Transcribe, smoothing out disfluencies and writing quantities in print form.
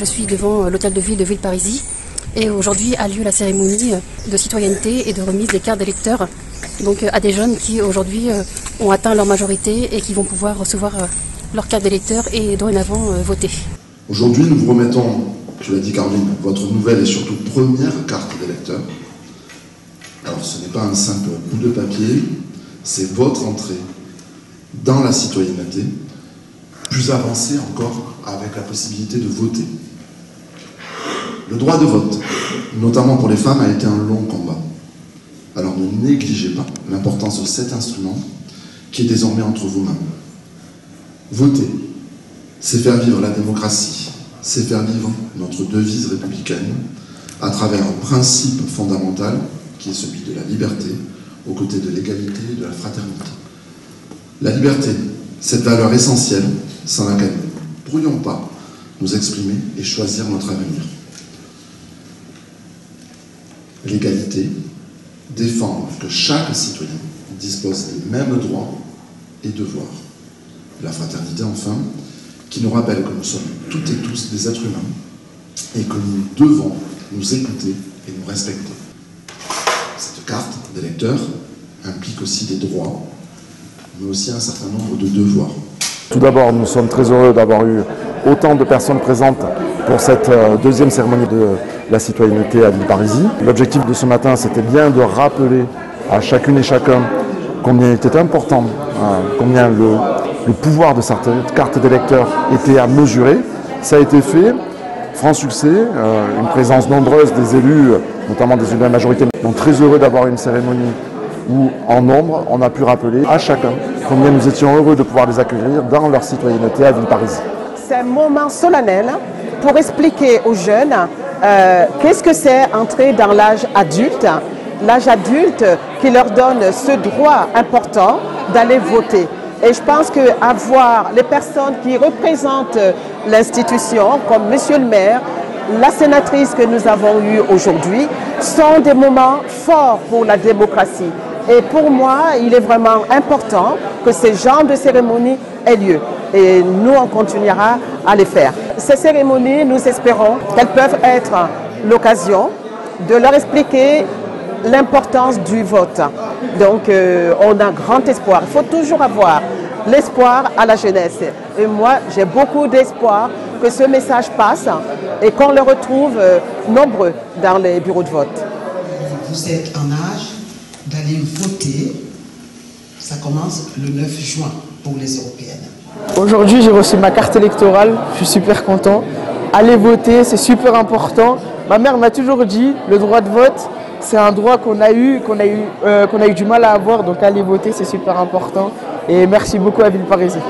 Je suis devant l'hôtel de ville de Villeparisis et aujourd'hui a lieu la cérémonie de citoyenneté et de remise des cartes d'électeurs donc à des jeunes qui aujourd'hui ont atteint leur majorité et qui vont pouvoir recevoir leur carte d'électeur et dorénavant voter. Aujourd'hui, nous vous remettons, tu l'as dit Caroline, votre nouvelle et surtout première carte d'électeur. Alors ce n'est pas un simple bout de papier, c'est votre entrée dans la citoyenneté, plus avancée encore avec la possibilité de voter. Le droit de vote, notamment pour les femmes, a été un long combat. Alors ne négligez pas l'importance de cet instrument qui est désormais entre vos mains. Voter, c'est faire vivre la démocratie, c'est faire vivre notre devise républicaine à travers un principe fondamental qui est celui de la liberté, aux côtés de l'égalité et de la fraternité. La liberté, cette valeur essentielle sans laquelle nous ne pourrions pas nous exprimer et choisir notre avenir. L'égalité, défendre que chaque citoyen dispose des mêmes droits et devoirs. La fraternité, enfin, qui nous rappelle que nous sommes toutes et tous des êtres humains et que nous devons nous écouter et nous respecter. Cette carte d'électeur implique aussi des droits, mais aussi un certain nombre de devoirs. Tout d'abord, nous sommes très heureux d'avoir eu autant de personnes présentes pour cette deuxième cérémonie de la citoyenneté à Villeparisis. L'objectif de ce matin, c'était bien de rappeler à chacune et chacun combien il était important, combien le pouvoir de cette carte d'électeur était à mesurer. Ça a été fait, franc succès, une présence nombreuse des élus, notamment des élus de la majorité. Donc très heureux d'avoir une cérémonie où, en nombre, on a pu rappeler à chacun combien nous étions heureux de pouvoir les accueillir dans leur citoyenneté à Villeparisis. C'est un moment solennel pour expliquer aux jeunes qu'est-ce que c'est entrer dans l'âge adulte qui leur donne ce droit important d'aller voter. Et je pense qu'avoir les personnes qui représentent l'institution, comme Monsieur le maire, la sénatrice que nous avons eue aujourd'hui, sont des moments forts pour la démocratie. Et pour moi, il est vraiment important que ces genres de cérémonies aient lieu. Et nous, on continuera à les faire. Ces cérémonies, nous espérons qu'elles peuvent être l'occasion de leur expliquer l'importance du vote. Donc, on a grand espoir. Il faut toujours avoir l'espoir à la jeunesse. Et moi, j'ai beaucoup d'espoir que ce message passe et qu'on le retrouve nombreux dans les bureaux de vote. Vous êtes en âge d'aller voter. Ça commence le 9 juin pour les européennes. Aujourd'hui, j'ai reçu ma carte électorale. Je suis super content. Aller voter, c'est super important. Ma mère m'a toujours dit, le droit de vote, c'est un droit qu'on a eu du mal à avoir. Donc aller voter, c'est super important. Et merci beaucoup à Villeparisis.